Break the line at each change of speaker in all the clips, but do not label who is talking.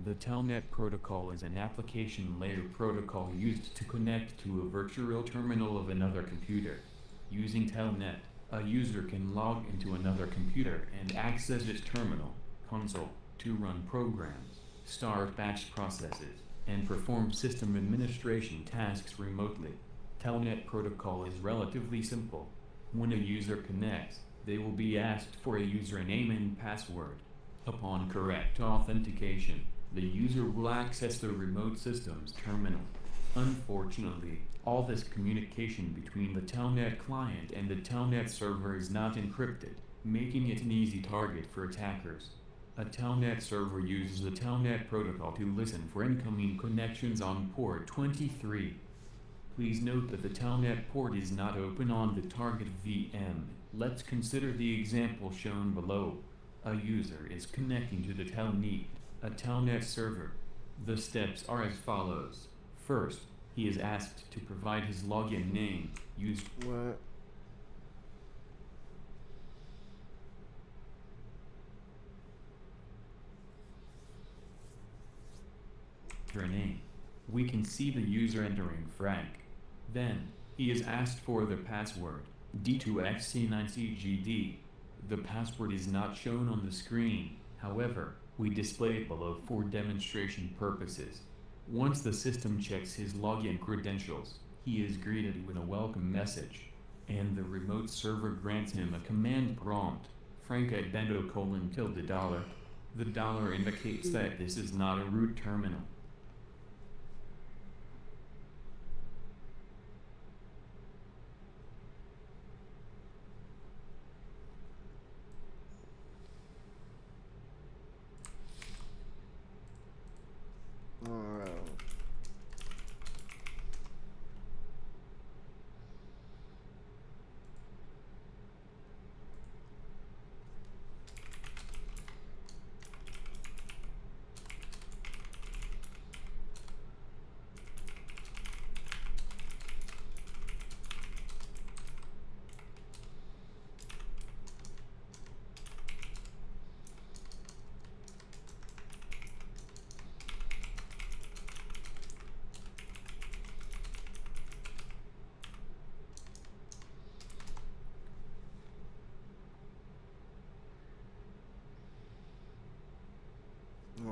The Telnet protocol is an application layer protocol used to connect to a virtual terminal of another computer. Using Telnet, a user can log into another computer and access its terminal, console, to run programs, start batch processes, and perform system administration tasks remotely. Telnet protocol is relatively simple. When a user connects, they will be asked for a username and password. Upon correct authentication, the user will access the remote system's terminal. Unfortunately, all this communication between the Telnet client and the Telnet server is not encrypted, making it an easy target for attackers. A Telnet server uses the Telnet protocol to listen for incoming connections on port 23. Please note that the Telnet port is not open on the target VM. Let's consider the example shown below. A user is connecting to the Telnet, a Telnet server. The steps are as follows. First, he is asked to provide his login name,
What?
username. We can see the user entering Frank. Then, he is asked for the password, D2XC9CGD. The password is not shown on the screen, however, we display it below for demonstration purposes. Once the system checks his login credentials, he is greeted with a welcome message. And the remote server grants him a command prompt, frank at $. The dollar indicates that this is not a root terminal.
Alright.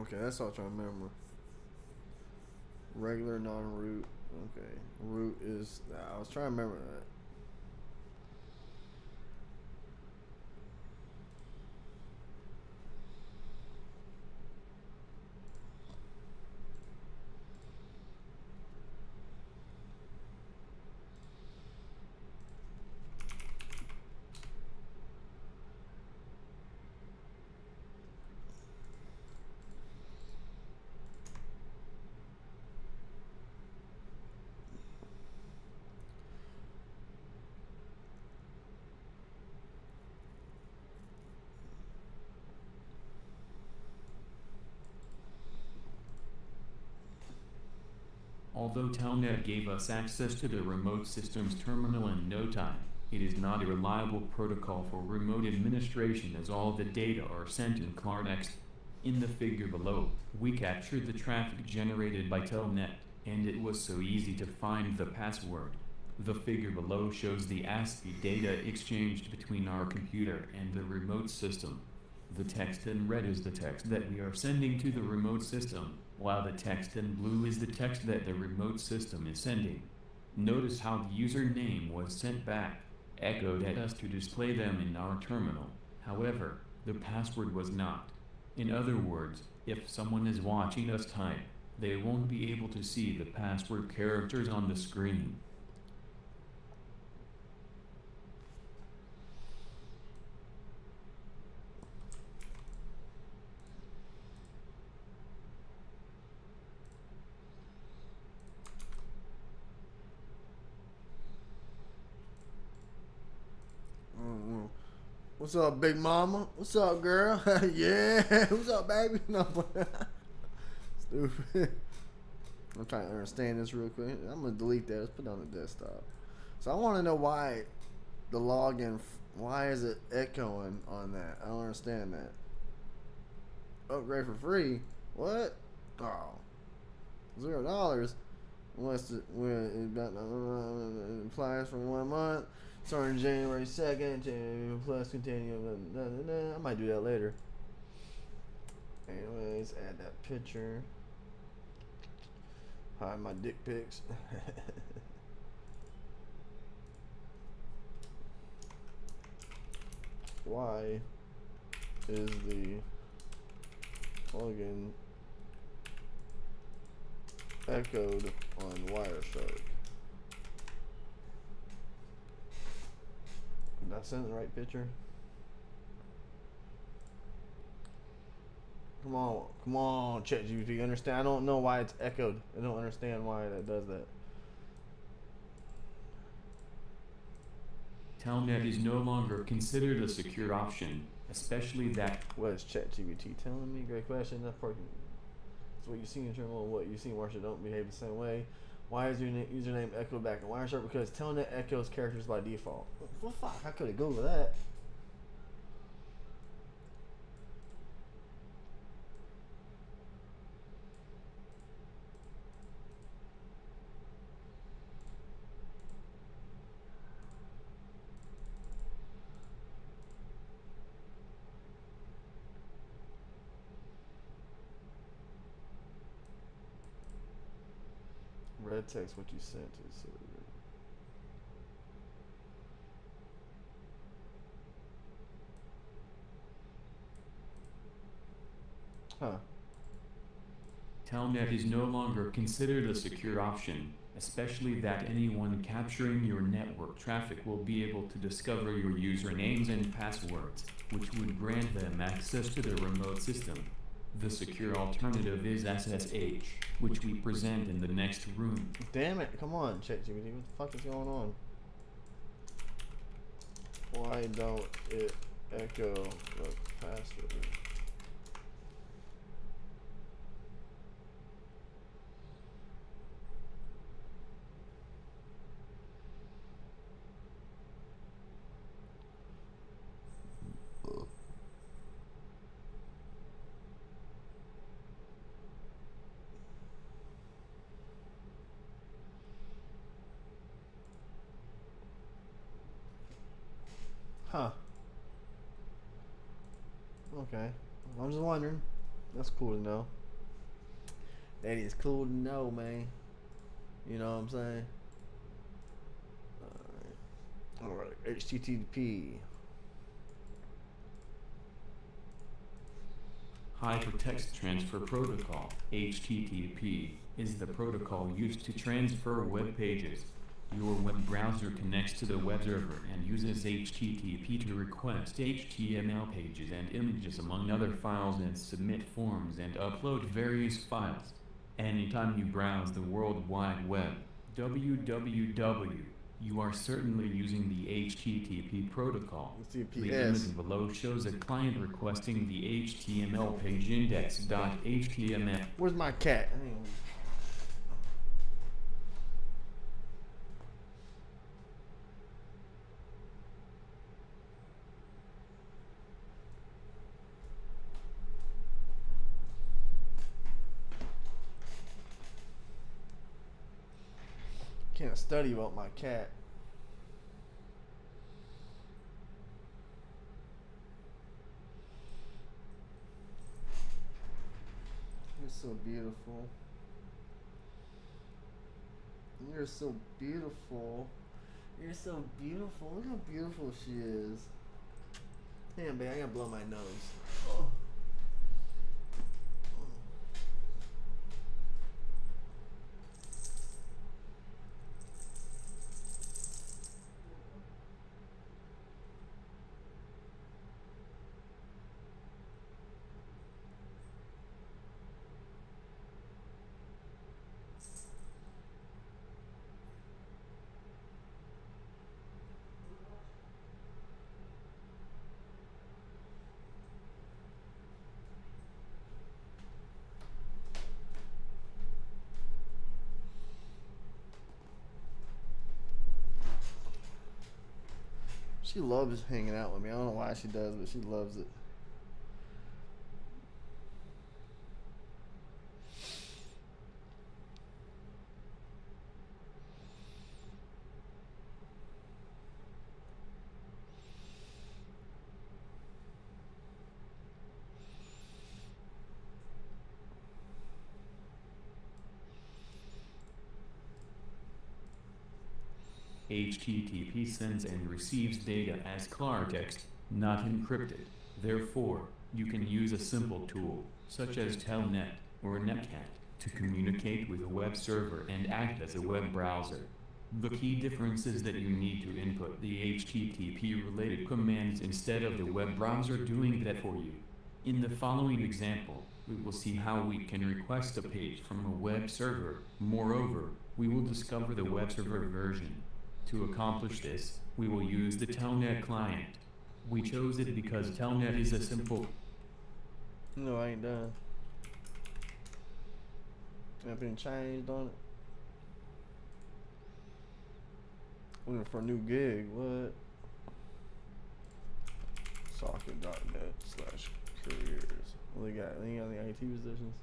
Okay, that's all I'm trying to remember. Regular, non-root. Okay. Root is... I was trying to remember that.
Although Telnet gave us access to the remote system's terminal in no time, it is not a reliable protocol for remote administration as all the data are sent in ClarNext. In the figure below, we captured the traffic generated by Telnet, and it was so easy to find the password. The figure below shows the ASCII data exchanged between our computer and the remote system. The text in red is the text that we are sending to the remote system, while the text in blue is the text that the remote system is sending. Notice how the username was sent back, echoed at us to display them in our terminal. However, the password was not. In other words, if someone is watching us type, they won't be able to see the password characters on the screen.
What's up, big mama? What's up, girl? Yeah. What's up, baby? No. Stupid. I'm trying to understand this real quick. I'm gonna delete that. Let's put it on the desktop. So I want to know why the login. Why is it echoing on that? I don't understand that. Upgrade for free? What? Oh, $0. Unless it applies for 1 month, starting January 2nd, plus continue. I might do that later. Anyways, add that picture. Hide my dick pics. Why is the plugin echoed on Wireshark? Did I send the right picture? Come on, ChatGPT. Understand? I don't know why it's echoed. I don't understand why that does that.
Telnet is no longer considered a secure option, especially that.
What is ChatGPT telling me? Great question. That's what you see in terms of what you see in Wireshark don't behave the same way. Why is your username echoed back in Wireshark? Because Telnet echoes characters by default. Well, fuck, I could have Googled that. Red text what you sent to the server. Huh.
Telnet is no longer considered a secure option, especially that anyone capturing your network traffic will be able to discover your usernames and passwords, which would grant them access to the remote system. The secure alternative is SSH, which we present in the next room.
Damn it, come on, ChatGPT, what the fuck is going on? Why don't it echo the password? Huh. Okay. I'm just wondering. That's cool to know. That is cool to know, man. You know what I'm saying? Alright. HTTP.
Hypertext Transfer Protocol, HTTP, is the protocol used to transfer web pages. Your web browser connects to the web server and uses HTTP to request HTML pages and images among other files and submit forms and upload various files. Anytime you browse the World Wide Web, www, you are certainly using the HTTP protocol. The image below shows a client requesting the HTML page index.html.
Where's my cat? Can't study about my cat. You're so beautiful. You're so beautiful. You're so beautiful. Look how beautiful she is. Damn, babe, I gotta blow my nose. Oh. She loves hanging out with me. I don't know why she does, but she loves it.
HTTP sends and receives data as klartext, not encrypted. Therefore, you can use a simple tool, such as Telnet or Netcat, to communicate with a web server and act as a web browser. The key difference is that you need to input the HTTP-related commands instead of the web browser doing that for you. In the following example, we will see how we can request a page from a web server. Moreover, we will discover the web server version. To accomplish this, we will use the Telnet client. We chose it because Telnet is a simple...
No, I ain't done. Nothing changed on it. Looking for a new gig, what? Socket.net/careers. What they got? Any other IT positions?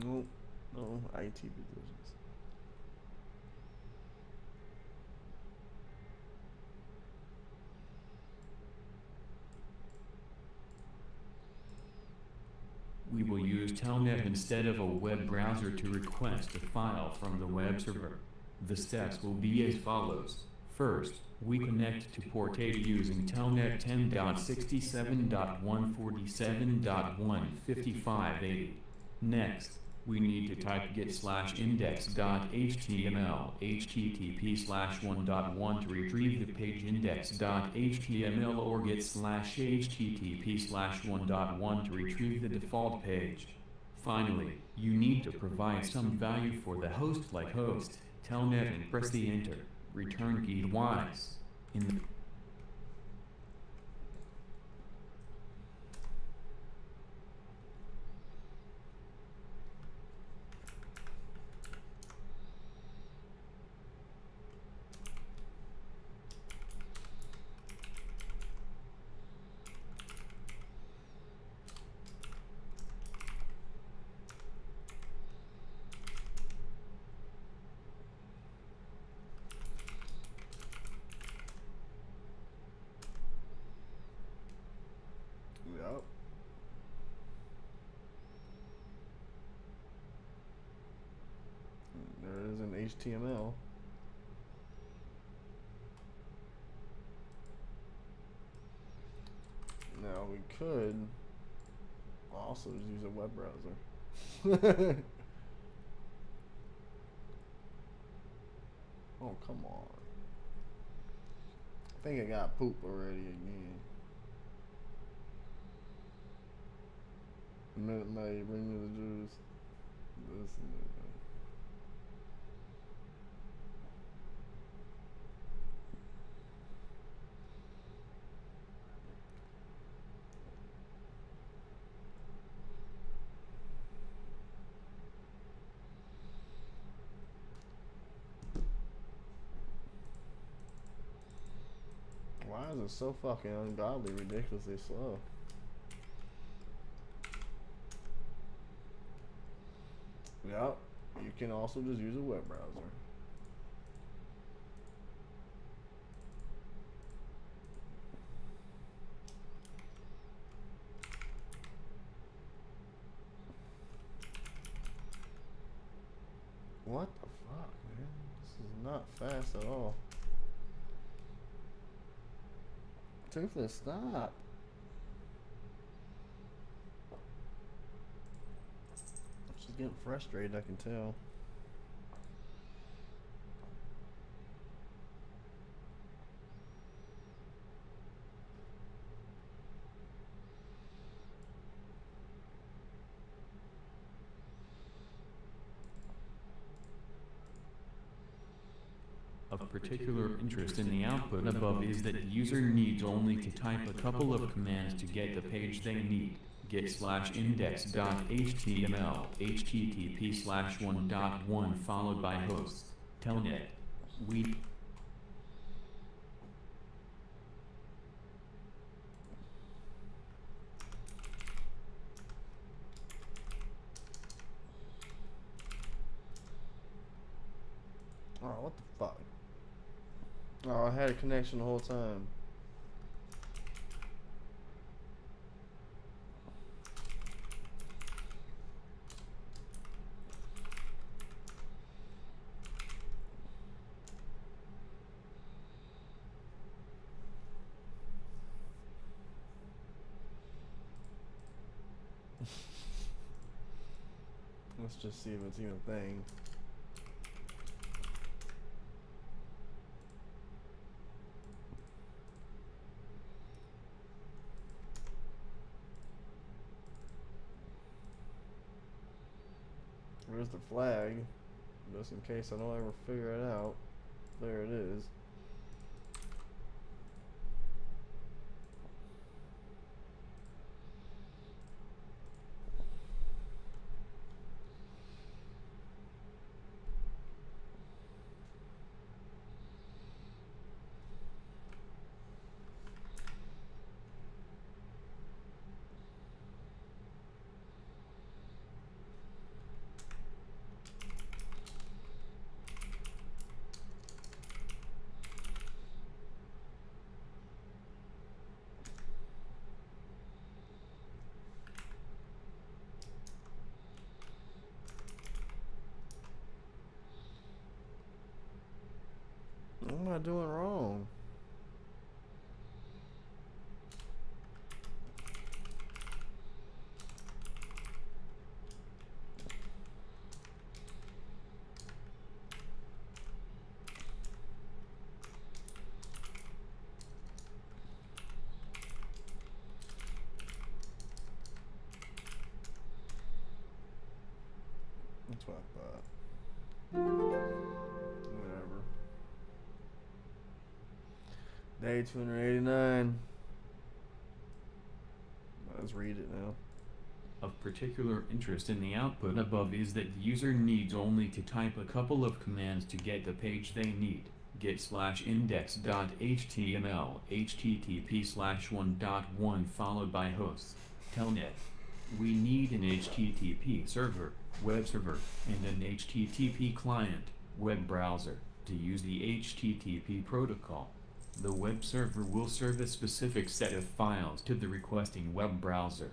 Nope. No IT positions.
We will use Telnet instead of a web browser to request a file from the web server. The steps will be as follows. First, we connect to port 80 using Telnet 10.67.147.15580. Next, we need to type get/index.html http/1.1 to retrieve the page index.html or get/http/1.1 to retrieve the default page. Finally, you need to provide some value for the host like host, Telnet, and press the enter, return key twice. In the
Yep. There is an HTML. Now we could also just use a web browser. Oh, come on. I think I got poop already again. Minute May, bring me the juice. Listen to me. Why is it so fucking ungodly, ridiculously slow? Yep, you can also just use a web browser. What the fuck, man? This is not fast at all. Toothless, stop. She's getting frustrated, I can tell.
Of particular interest in the output above is that the user needs only to type a couple of commands to get the page they need. Get/index.html http/1.1 followed by host, Telnet. We
Oh, what the fuck? Oh, I had a connection the whole time. Let's just see if it's even a thing. There's the flag, just in case I don't ever figure it out. There it is. What am I doing wrong? That's what I thought. Whatever. Day 289. Let's read it now.
Of particular interest in the output above is that the user needs only to type a couple of commands to get the page they need. Get/index.html http/1.1 followed by hosts. Telnet. We need an HTTP server, web server, and an HTTP client, web browser, to use the HTTP protocol. The web server will serve a specific set of files to the requesting web browser.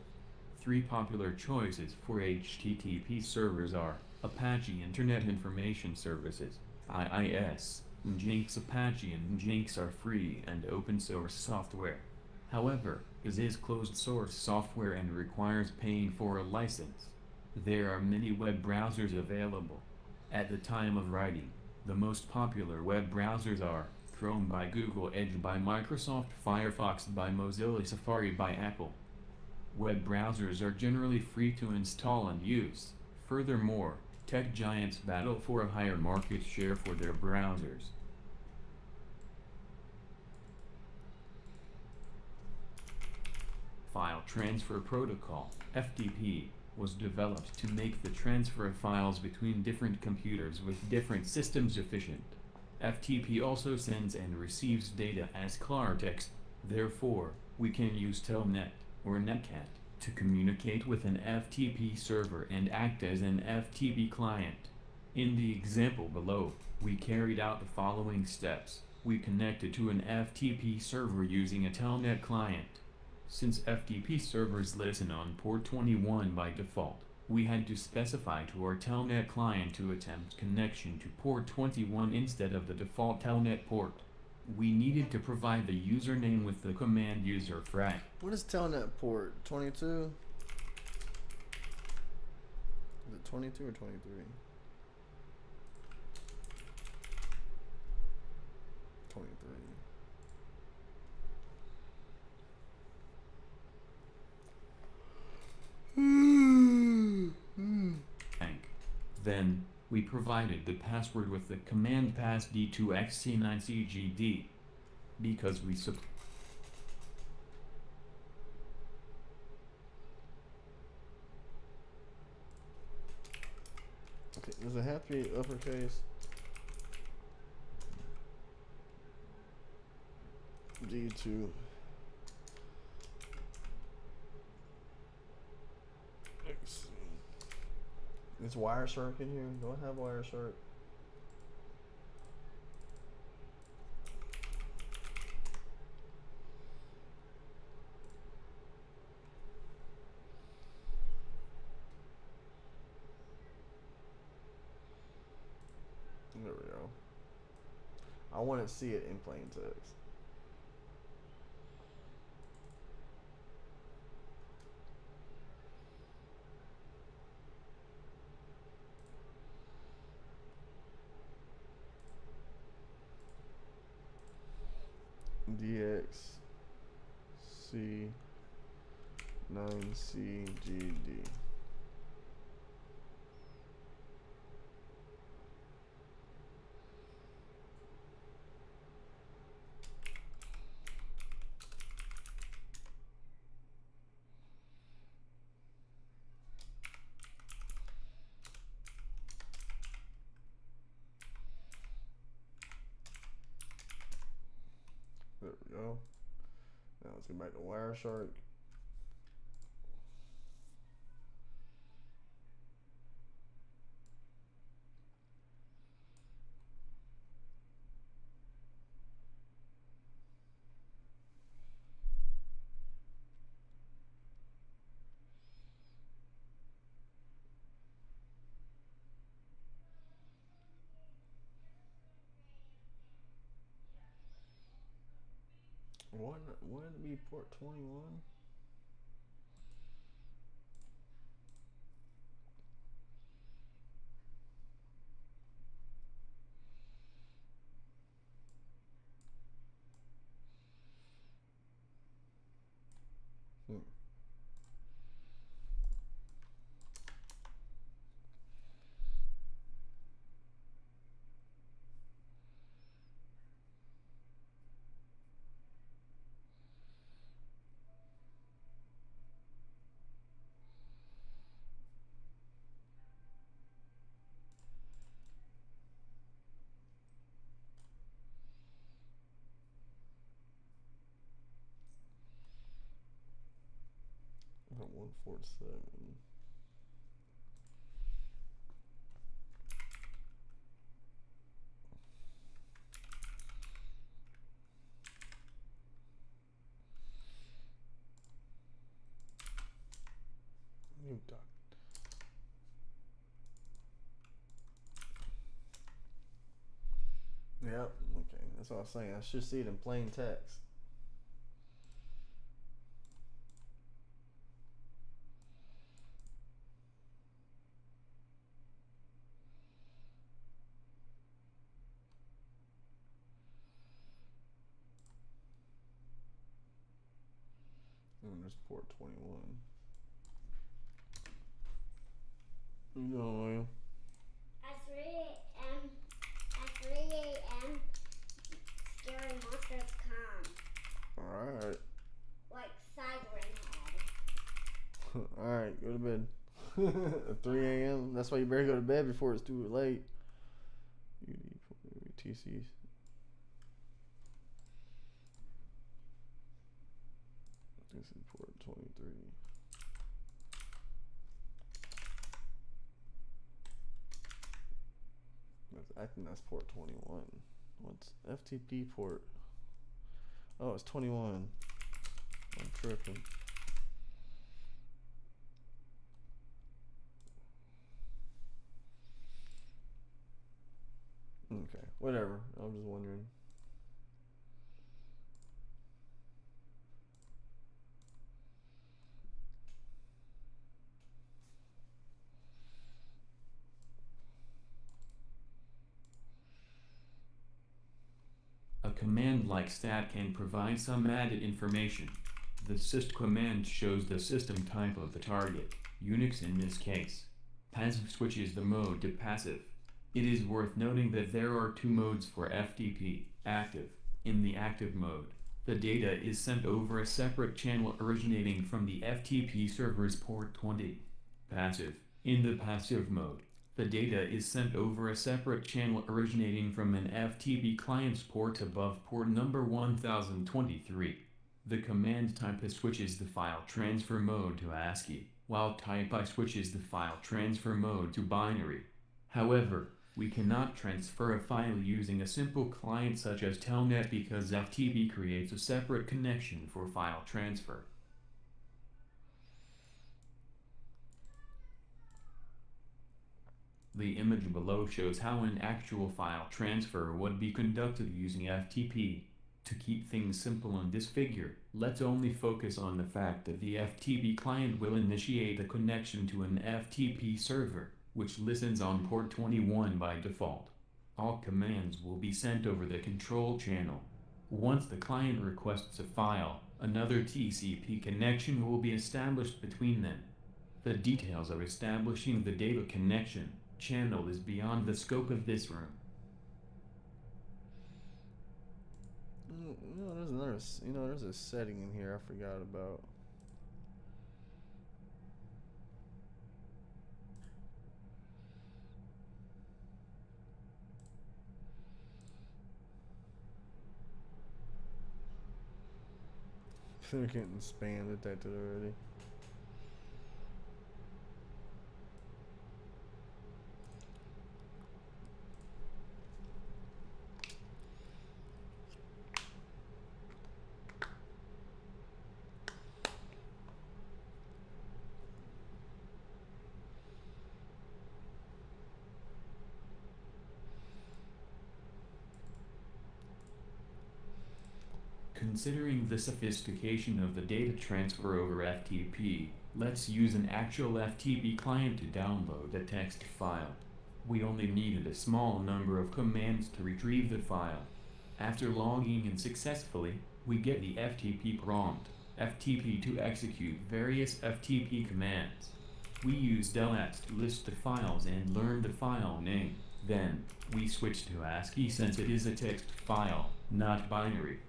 Three popular choices for HTTP servers are Apache Internet Information Services, IIS, Nginx. Apache and Nginx are free and open source software. However, this is closed source software and requires paying for a license. There are many web browsers available. At the time of writing, the most popular web browsers are Chrome by Google, Edge by Microsoft, Firefox by Mozilla, Safari by Apple. Web browsers are generally free to install and use. Furthermore, tech giants battle for a higher market share for their browsers. File Transfer Protocol, FTP, was developed to make the transfer of files between different computers with different systems efficient. FTP also sends and receives data as klartext. Therefore, we can use Telnet or Netcat to communicate with an FTP server and act as an FTP client. In the example below, we carried out the following steps. We connected to an FTP server using a Telnet client. Since FTP servers listen on port 21 by default, we had to specify to our Telnet client to attempt connection to port 21 instead of the default Telnet port. We needed to provide the username with the command user frag.
What is Telnet port? 22? Is it 22 or 23? 23.
Then, we provided the password with the command pass d2xc9cgd. Because we
Okay, does it have to be uppercase? D2. Is Wireshark in here? Do I have Wireshark? want to see it in plain text. DXC9CGD. There we go. Now let's go back to Wireshark. Wouldn't it be port 21? Got 147. New dot. Yep. Okay, that's what I was saying. I should see it in plain text. And there's port 21. You know, William.
At 3 a.m. At 3 a.m. Scary monsters come.
Alright.
Like Siren Head.
Alright, go to bed. At 3 a.m. That's why you better go to bed before it's too late. TCs. This is port 23. I think that's port 21. What's FTP port? Oh, it's 21. I'm tripping. Okay, whatever. I was just wondering.
A command like stat can provide some added information. The syst command shows the system type of the target, Unix in this case. Passive switches the mode to passive. It is worth noting that there are two modes for FTP, active. In the active mode, the data is sent over a separate channel originating from the FTP server's port 20. Passive. In the passive mode, the data is sent over a separate channel originating from an FTP client's port above port number 1023. The command type switches the file transfer mode to ASCII, while type I switches the file transfer mode to binary. However, we cannot transfer a file using a simple client such as Telnet because FTP creates a separate connection for file transfer. The image below shows how an actual file transfer would be conducted using FTP. To keep things simple on this figure, let's only focus on the fact that the FTP client will initiate a connection to an FTP server, which listens on port 21 by default. All commands will be sent over the control channel. Once the client requests a file, another TCP connection will be established between them. The details of establishing the data connection channel is beyond the scope of this room.
There's another. There's a setting in here I forgot about. They're getting spam detected already.
Considering the sophistication of the data transfer over FTP, let's use an actual FTP client to download a text file. We only needed a small number of commands to retrieve the file. After logging in successfully, we get the FTP prompt, FTP to execute various FTP commands. We use delx to list the files and learn the file name. Then, we switch to ASCII since it is a text file, not binary.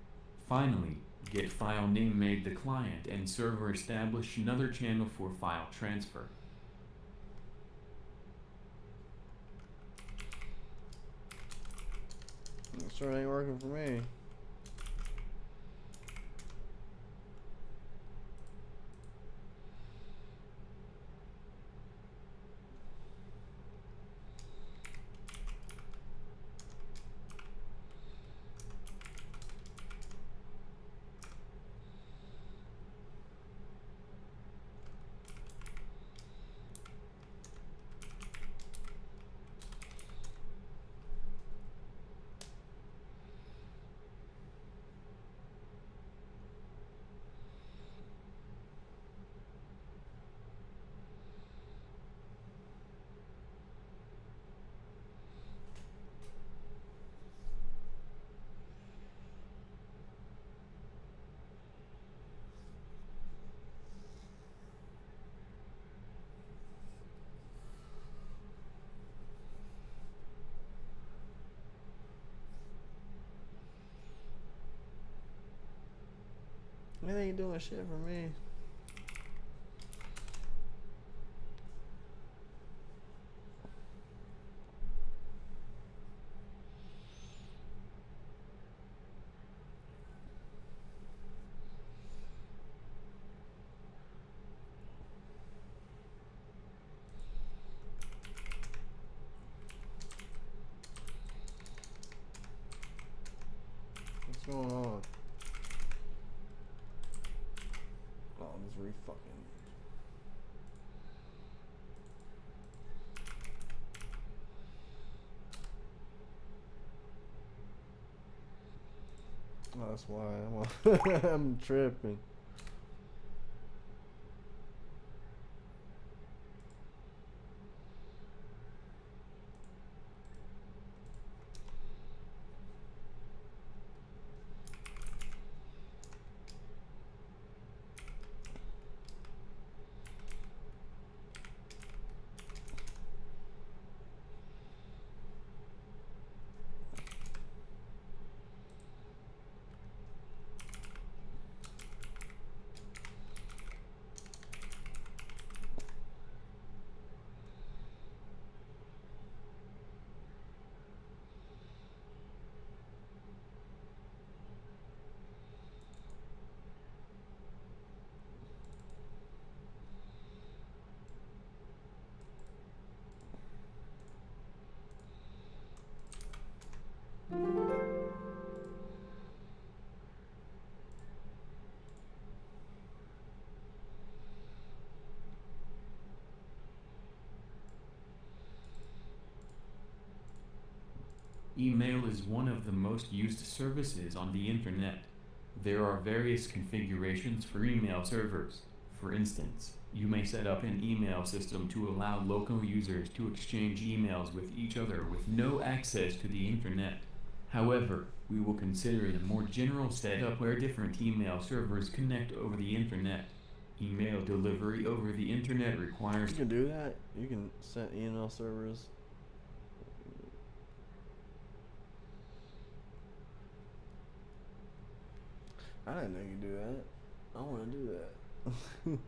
Finally, get file name made the client and server establish another channel for file transfer.
It sure ain't working for me. It ain't doing shit for me. What's going on? Oh, this re-fucking. Oh, that's why I'm tripping.
Email is one of the most used services on the internet. There are various configurations for email servers. For instance, you may set up an email system to allow local users to exchange emails with each other with no access to the internet. However, we will consider the more general setup where different email servers connect over the internet. Email delivery over the internet requires
You can do that. You can set email servers. I didn't know you could do that. I want to do that.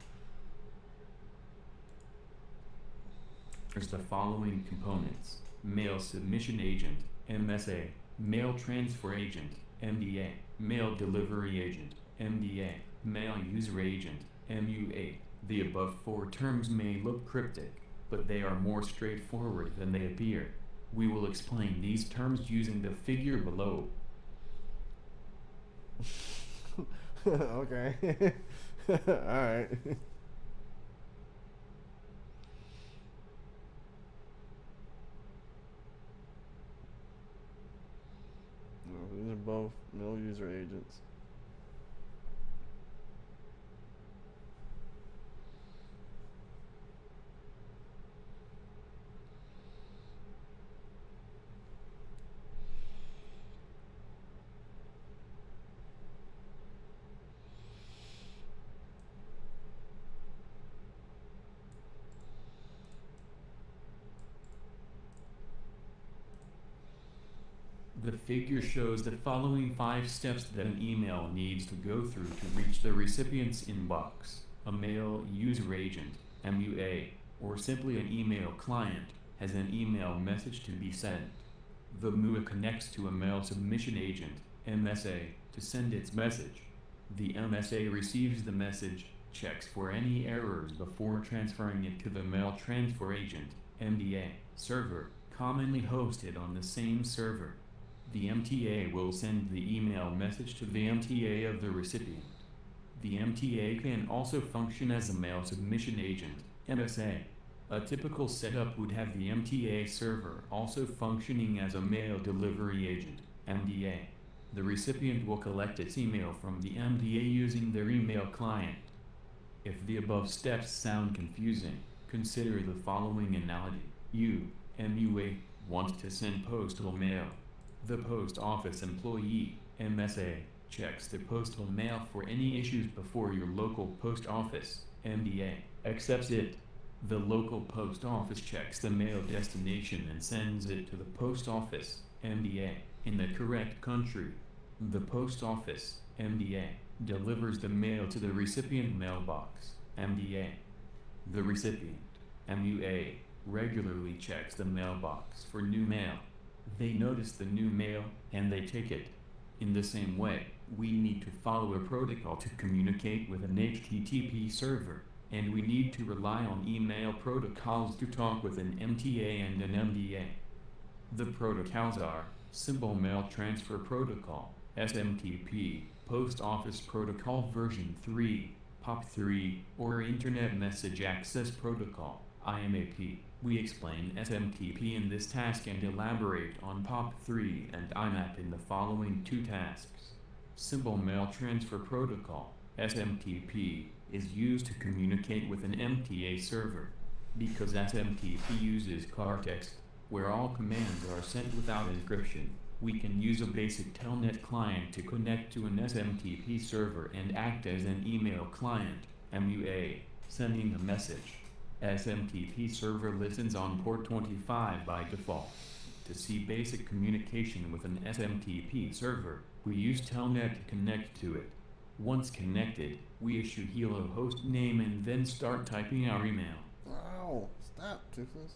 There's the following components: Mail Submission Agent, MSA, Mail Transfer Agent, MDA, Mail Delivery Agent, MDA, Mail User Agent, MUA. The above four terms may look cryptic, but they are more straightforward than they appear. We will explain these terms using the figure below.
Okay. Alright. These are both mail user agents.
The figure shows the following 5 steps that an email needs to go through to reach the recipient's inbox. A mail user agent, MUA, or simply an email client, has an email message to be sent. The MUA connects to a mail submission agent, MSA, to send its message. The MSA receives the message, checks for any errors before transferring it to the mail transfer agent, MDA, server, commonly hosted on the same server. The MTA will send the email message to the MTA of the recipient. The MTA can also function as a mail submission agent, MSA. A typical setup would have the MTA server also functioning as a mail delivery agent, MDA. The recipient will collect its email from the MDA using their email client. If the above steps sound confusing, consider the following analogy. You, MUA, want to send postal mail. The post office employee, MSA, checks the postal mail for any issues before your local post office, MDA, accepts it. The local post office checks the mail destination and sends it to the post office, MDA, in the correct country. The post office, MDA, delivers the mail to the recipient mailbox, MDA. The recipient, MUA, regularly checks the mailbox for new mail. They notice the new mail, and they take it. In the same way, we need to follow a protocol to communicate with an HTTP server, and we need to rely on email protocols to talk with an MTA and an MDA. The protocols are Simple Mail Transfer Protocol, SMTP, Post Office Protocol version 3, POP3, or Internet Message Access Protocol, IMAP. We explain SMTP in this task and elaborate on POP3 and IMAP in the following 2 tasks. Simple Mail Transfer Protocol, SMTP, is used to communicate with an MTA server. Because SMTP uses clartext, where all commands are sent without encryption, we can use a basic telnet client to connect to an SMTP server and act as an email client, MUA, sending a message. SMTP server listens on port 25 by default. To see basic communication with an SMTP server, we use Telnet to connect to it. Once connected, we issue hello host name and then start typing our email.
Ow, stop, Toothless.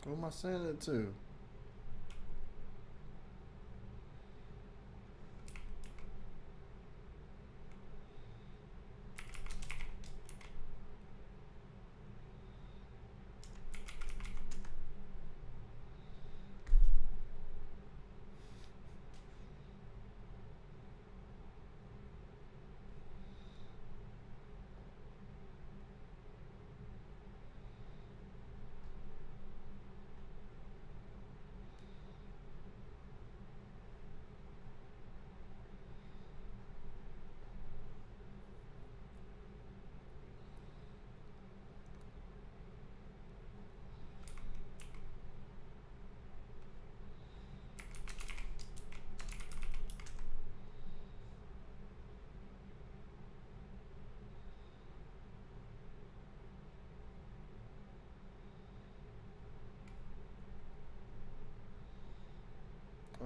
Who am I sending it to?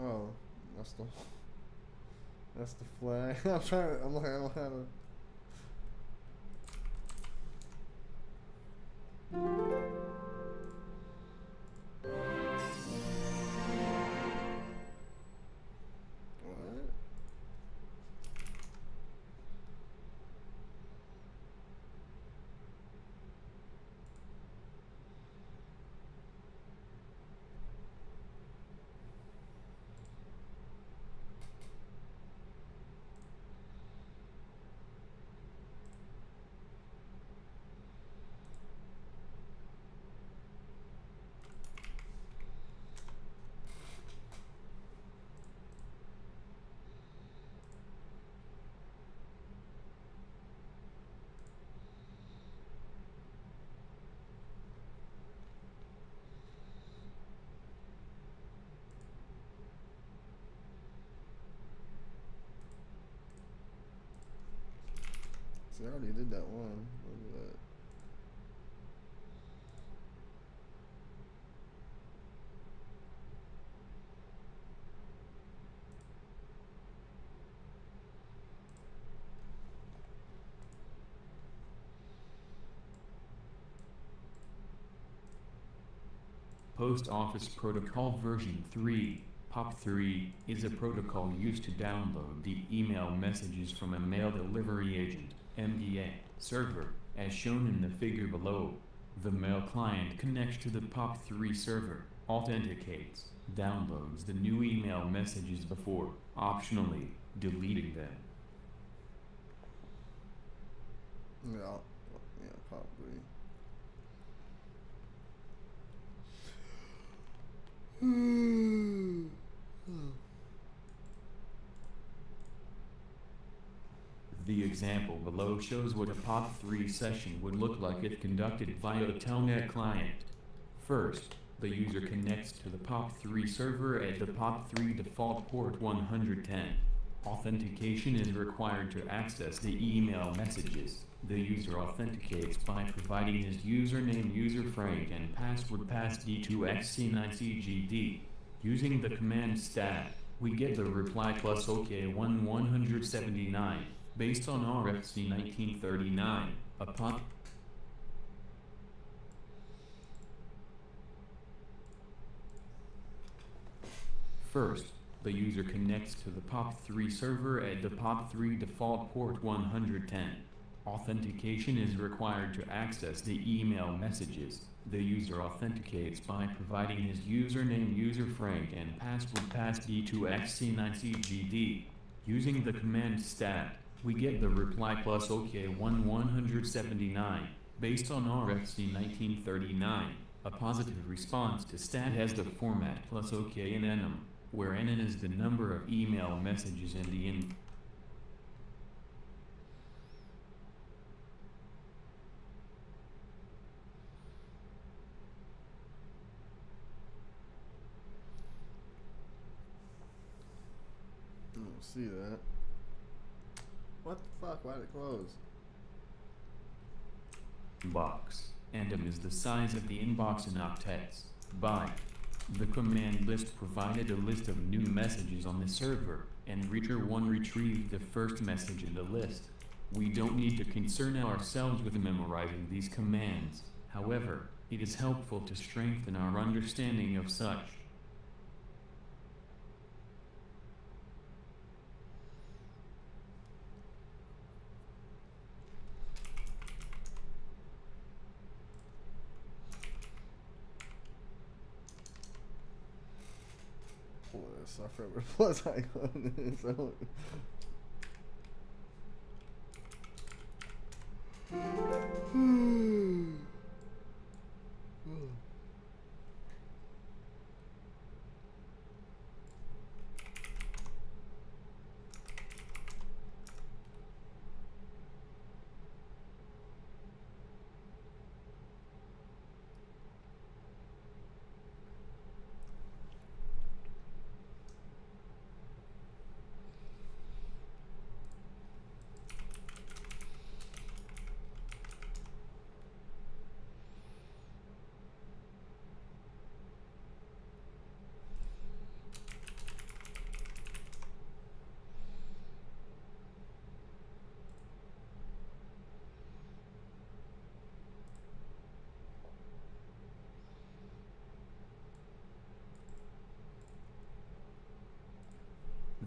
Oh, that's the flag. I'm like, I don't have a. What? See, I already did that one. Look at that.
Post Office Protocol version 3, POP3, is a protocol used to download the email messages from a mail delivery agent, MDA, server, as shown in the figure below. The mail client connects to the POP3 server, authenticates, downloads the new email messages before, optionally, deleting them.
Yeah, probably.
The example below shows what a POP3 session would look like if conducted via a telnet client. First, the user connects to the POP3 server at the POP3 default port 110. Authentication is required to access the email messages. The user authenticates by providing his username userfrank and password passd2xc9cgd. Using the command stat, we get the reply plus OK1179, based on RFC 1939, a POP. First, the user connects to the POP3 server at the POP3 default port 110. Authentication is required to access the email messages. The user authenticates by providing his username userfrank and password passd2xc9cgd. Using the command stat, we get the reply plus OK1179, based on RFC 1939. A positive response to stat has the format plus OK in enum, where NN is the number of email messages in the in.
I don't see that. What the fuck? Why did it close?
Box. Endem is the size of the inbox in octets. Byte. The command list provided a list of new messages on the server, and reader1 retrieved the first message in the list. We don't need to concern ourselves with memorizing these commands. However, It is helpful to strengthen our understanding of such.
Pull this software with plus icon. So.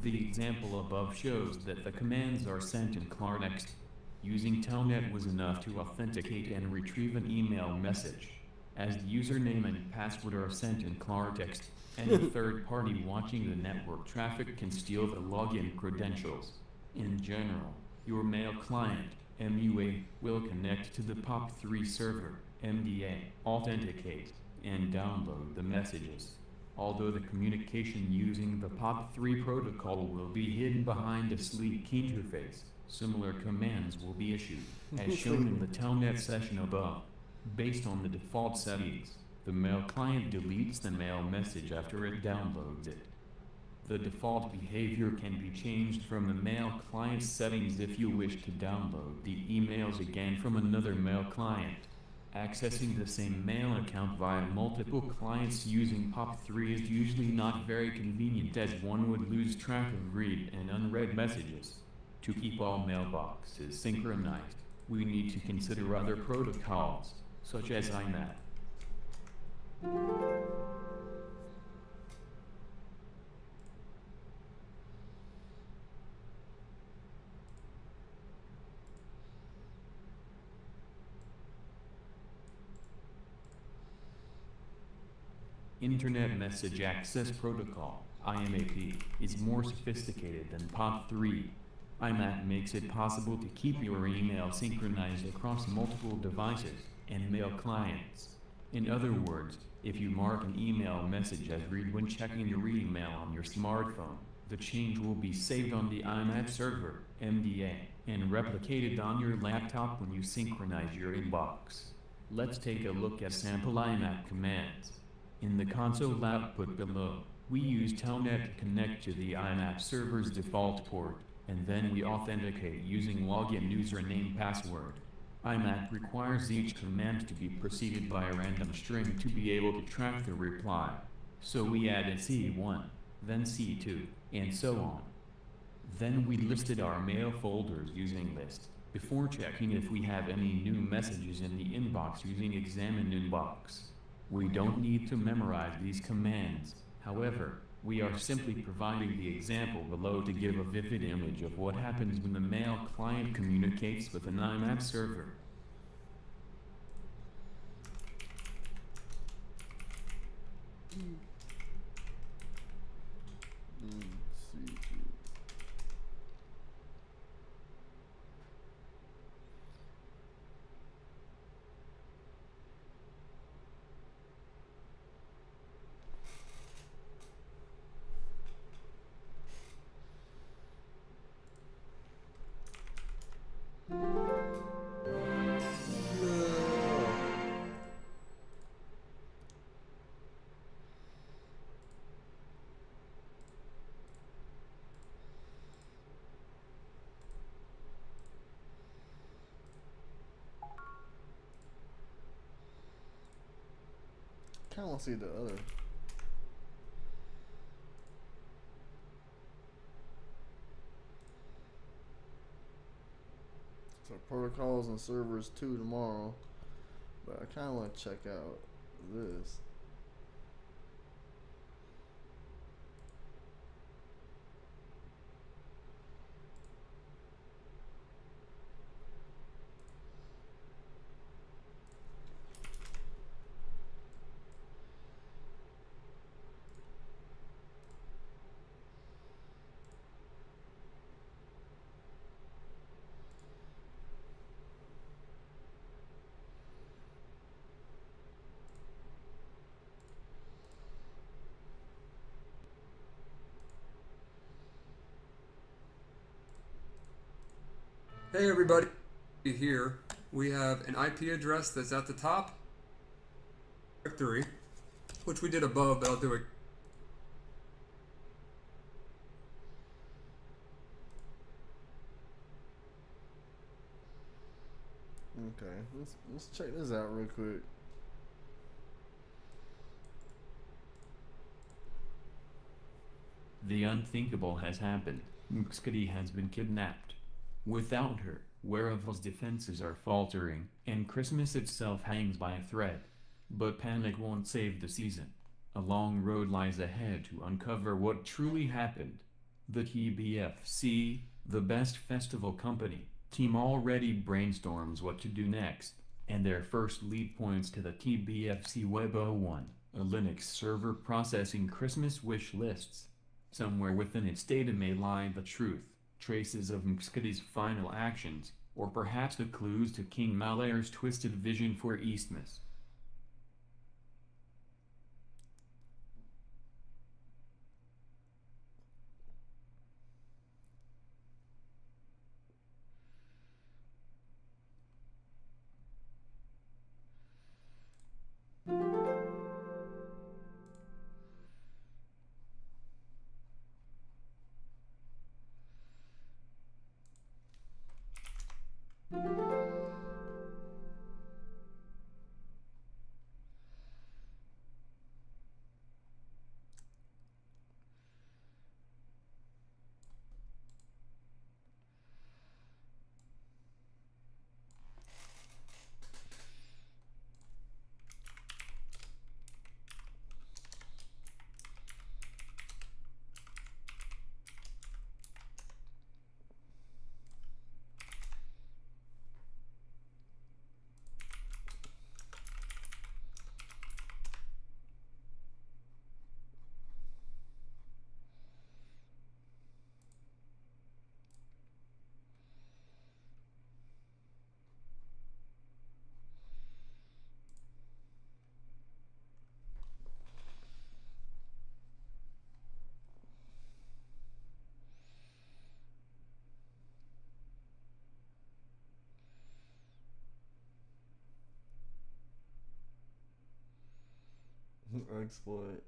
The example above shows that the commands are sent in klartext. Using Telnet was enough to authenticate and retrieve an email message. As the username and password are sent in klartext, any third party watching the network traffic can steal the login credentials. In general, your mail client, MUA, will connect to the POP3 server, MDA, authenticate, and download the messages. Although the communication using the POP3 protocol will be hidden behind a sleek interface, similar commands will be issued, as shown in the Telnet session above. Based on the default settings, the mail client deletes the mail message after it downloads it. The default behavior can be changed from the mail client settings if you wish to download the emails again from another mail client. Accessing the same mail account via multiple clients using POP3 is usually not very convenient, as one would lose track of read and unread messages. To keep all mailboxes synchronized, we need to consider other protocols, such as IMAP. Internet Message Access Protocol, IMAP, is more sophisticated than POP3. IMAP makes it possible to keep your email synchronized across multiple devices and mail clients. In other words, if you mark an email message as read when checking your email on your smartphone, the change will be saved on the IMAP server, MDA, and replicated on your laptop when you synchronize your inbox. Let's take a look at sample IMAP commands. In the console output below, we use Telnet to connect to the IMAP server's default port, and then we authenticate using login username password. IMAP requires each command to be preceded by a random string to be able to track the reply. So we added C1, then C2, and so on. Then we listed our mail folders using list, before checking if we have any new messages in the inbox using examine inbox. We don't need to memorize these commands. However, we are simply providing the example below to give a vivid image of what happens when the mail client communicates with an IMAP server.
Kind of want to see the other. So protocols and servers 2 tomorrow. But I kind of want to check out this.
Hey everybody, here we have an IP address that's at the top, directory, which we did above, but I'll do it.
Okay, let's check this out real quick.
The unthinkable has happened. Mxkity has been kidnapped. Without her, Werewolf's defenses are faltering, and Christmas itself hangs by a thread. But panic won't save the season. A long road lies ahead to uncover what truly happened. The TBFC, the best festival company, team already brainstorms what to do next, and their first lead points to the TBFC Web 01, a Linux server processing Christmas wish lists. Somewhere within its data may lie the truth, traces of Mxkity's final actions, or perhaps the clues to King Malair's twisted vision for Eastmas.
Exploit.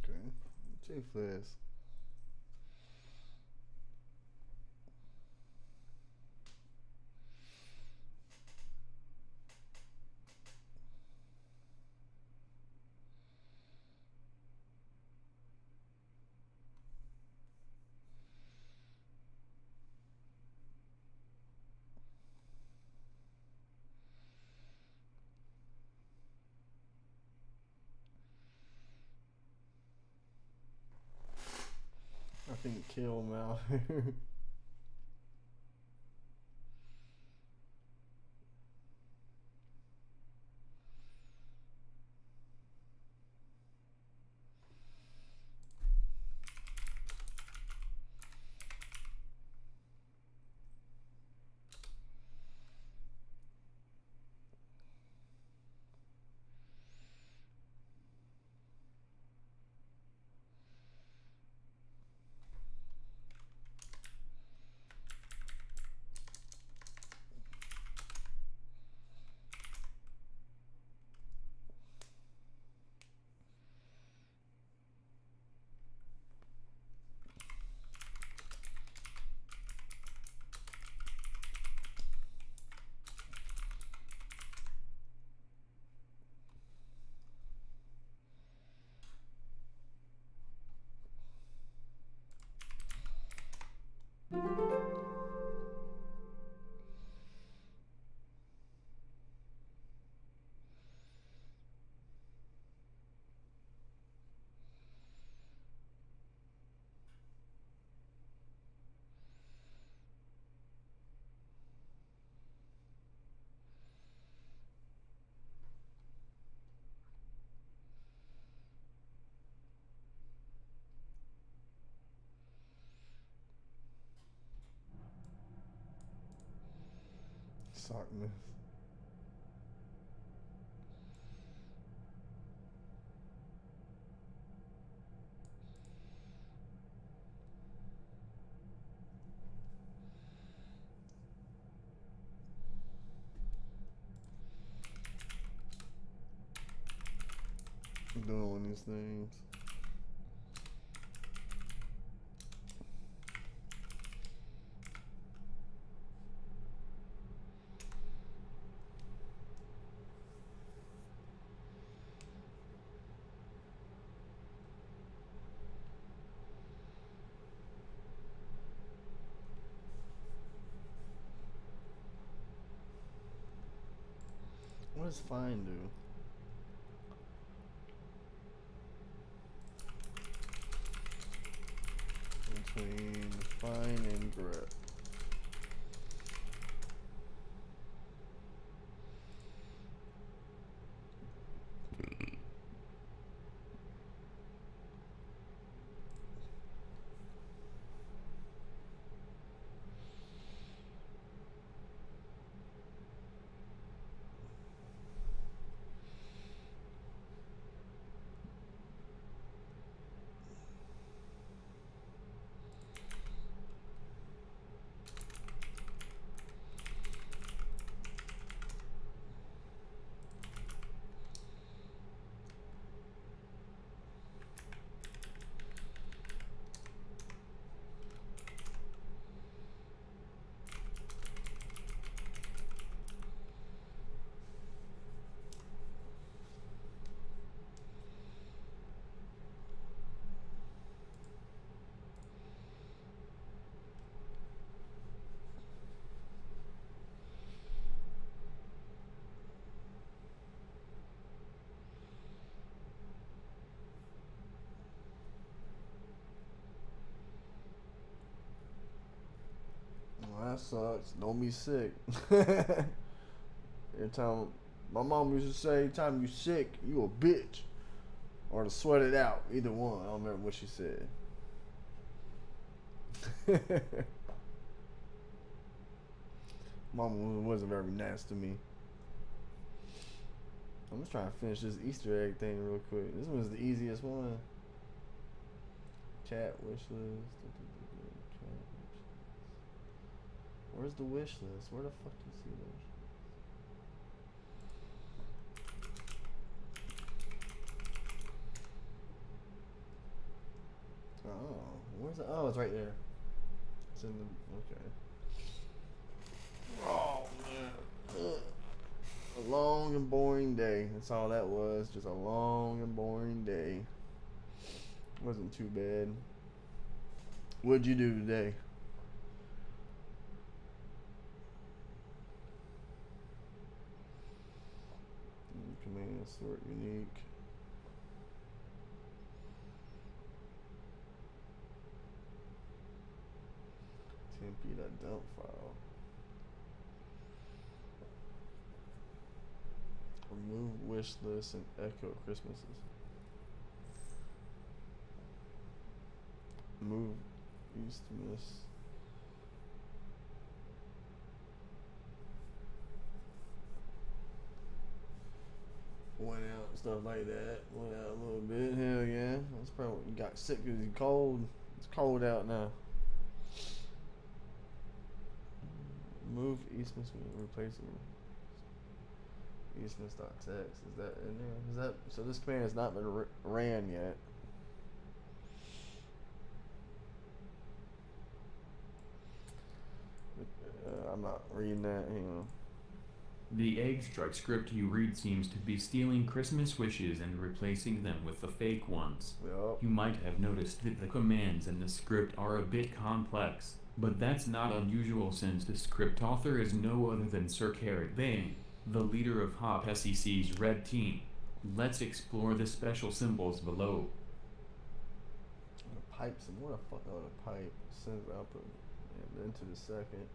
Okay, too fast. I think kill him out here. Sockness. Doing these things. What does fine do? Between fine and grep. Well, that sucks. Don't be sick. Every time my mom used to say, "Every time you sick, you a bitch," or to sweat it out. Either one. I don't remember what she said. Mama wasn't very nice to me. I'm just trying to finish this Easter egg thing real quick. This one's the easiest one. Chat wish list. Where's the wish list? Where the fuck do you see those? Oh, where's it? Oh, it's right there. It's in the. Okay. Oh man. Ugh. A long and boring day. That's all that was. Just a long and boring day. Wasn't too bad. What'd you do today? Command sort unique. Temp.dump file. Remove wish list and echo Christmases. Move Eastmas. Went out and stuff like that. Went out a little bit. Hell yeah. That's probably what you got sick because you cold. It's cold out now. Move Eastmas and replacing Eastmas.txt. Is that in there? Is that so? This command has not been ran yet. I'm not reading that. Hang on.
The egg strike script you read seems to be stealing Christmas wishes and replacing them with the fake ones.
Yep.
You might have noticed that the commands in the script are a bit complex, but that's not unusual since the script author is no other than Sir Carrot Bane, the leader of Hop SEC's Red Team. Let's explore the special symbols below.
The pipes and what the fuck are the pipe? Send output into the second.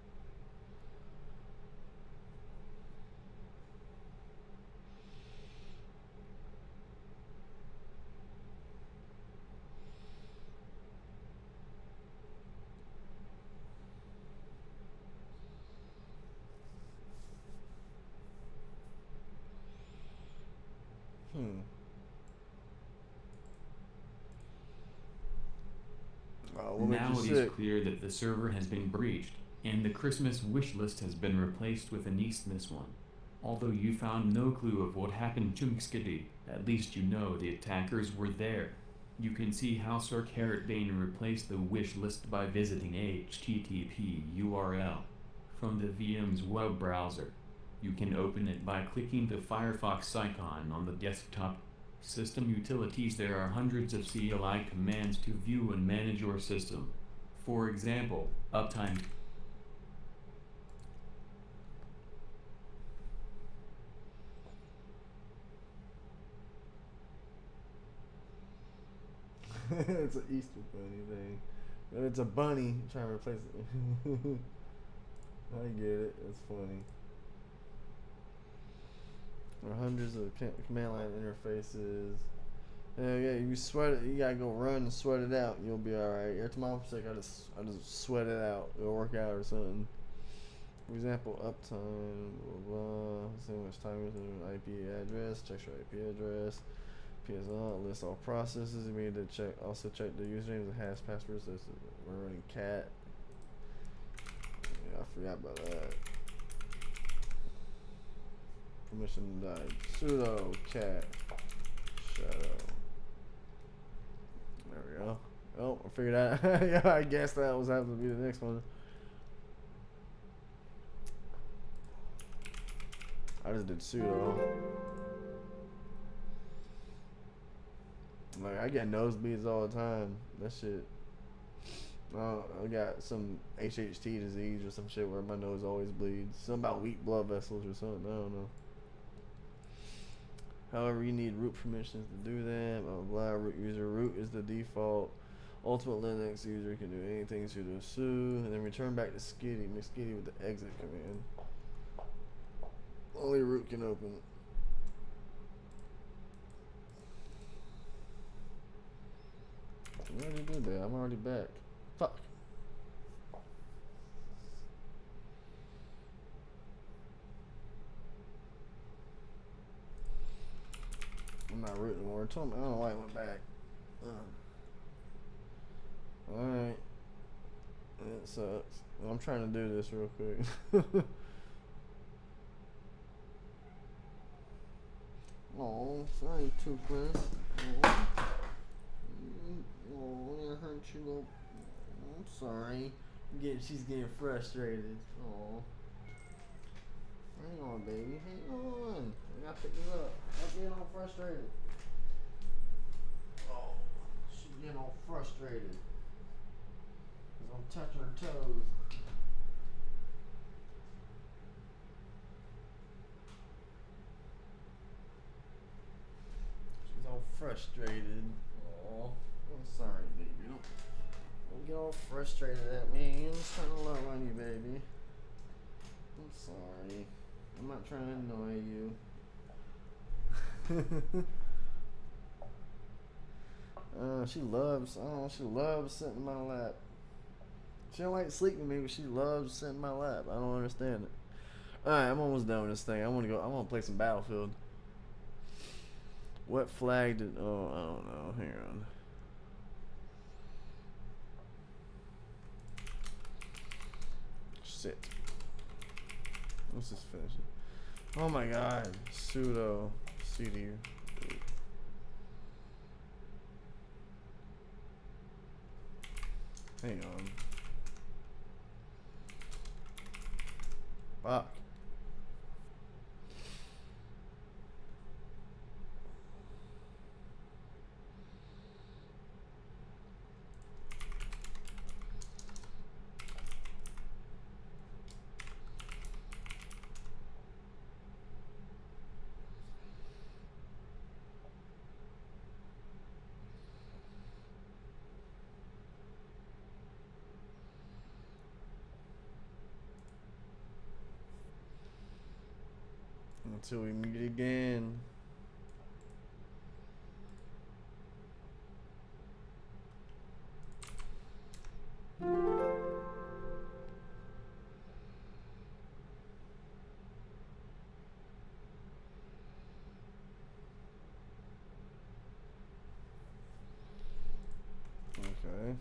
Oh, what
Now
makes
it
you
is
sick?
clear that the server has been breached, and the Christmas wish list has been replaced with an Eastmas one. Although you found no clue of what happened to Mskitty, at least you know the attackers were there. You can see how Sir Carrot Bane replaced the wish list by visiting http URL from the VM's web browser. You can open it by clicking the Firefox icon on the desktop. System utilities. There are hundreds of CLI commands to view and manage your system. For example, uptime.
It's an Easter bunny thing. But it's a bunny trying to replace it. I get it. It's funny. There are hundreds of command line interfaces. Yeah, you sweat it. You gotta go run and sweat it out. You'll be all right. Every time I'm sick, I just sweat it out. It'll work out or something. For example, uptime. Blah blah. See how much time is an IP address. Check your IP address. PSL list all processes. You need to check. Also check the usernames and hash passwords. We're running cat. Yeah, I forgot about that. Permission died. Sudo cat shadow. There we go. Oh, I figured out. Yeah, I guess that was having to be the next one. I just did sudo. Like, I get nosebleeds all the time. That shit. I got some HHT disease or some shit where my nose always bleeds. Something about weak blood vessels or something. I don't know. However, you need root permissions to do that. Blah blah blah. Root user root is the default. Ultimate Linux user can do anything sudo su, and then return back to Skitty. Make Skitty with the exit command. Only root can open it. I already did that. I'm already back. Fuck. I'm not rooting anymore. I don't know why I went back. Alright. It sucks. I'm trying to do this real quick. Oh, sorry, Toothbrush. Oh, I hurt you, little. I'm sorry. She's getting frustrated. Oh. Hang on, baby. Hang on. I gotta pick this up. I'm getting all frustrated. Oh, she's getting all frustrated. Cause I'm touching her toes. She's all frustrated. Oh, I'm sorry, baby. Don't get all frustrated at me. I'm just trying to love on you, baby. I'm sorry. I'm not trying to annoy you. She loves sitting in my lap. She don't like sleeping with me, but she loves sitting in my lap. I don't understand it. Alright, I'm almost done with this thing. I wanna play some Battlefield. What flag did, oh, I don't know. Hang on. Shit. Let's just finish it. Oh my god. Sudo cd. Hang on. Fuck. Until we meet again. Okay.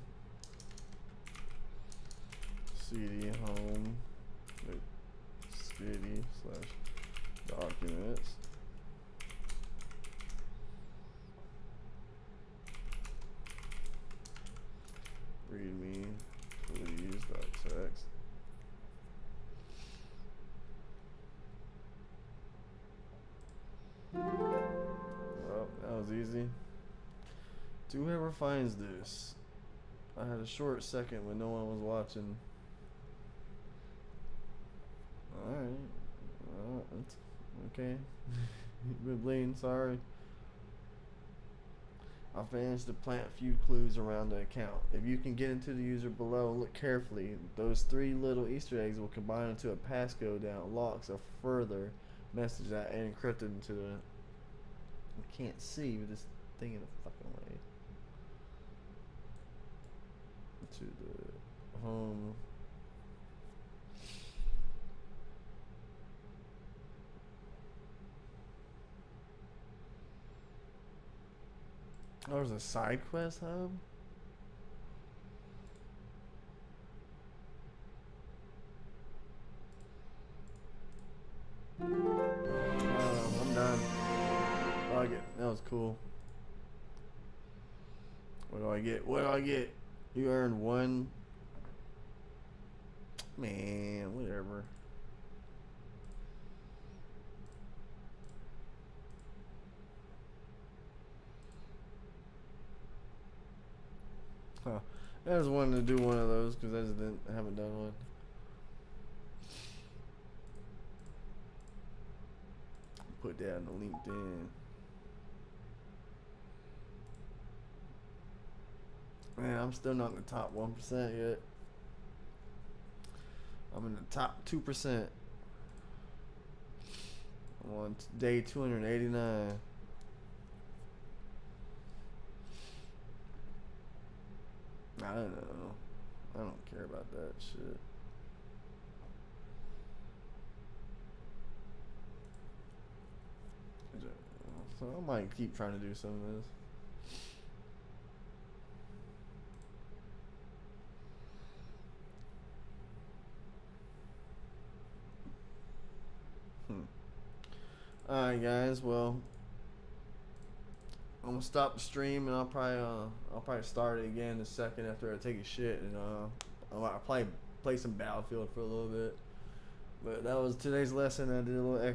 CD home. Wait, CD / documents. Readme, please, .text. Well, that was easy. To whoever finds this, I had a short second when no one was watching. Alright. That's okay. You've been bleeding, sorry. I managed to plant a few clues around the account. If you can get into the user below and look carefully, those 3 little Easter eggs will combine into a passcode that unlocks a further message that ain't encrypted into the... I can't see with this thing in the fucking way. To the home. Oh, there's a side quest hub? I'm done. I like it. That was cool. What do I get? What do I get? You earned 1. Man, whatever. Huh. I just wanted to do one of those because I haven't done one. Put that on the LinkedIn. Man, I'm still not in the top 1% yet. I'm in the top 2%. I'm on day 289. I don't know. I don't care about that shit. So I might keep trying to do some of this. Alright guys, well, I'm gonna stop the stream and I'll probably start it again in a second after I take a shit, and I'll probably play some Battlefield for a little bit. But that was today's lesson. I did a little extra.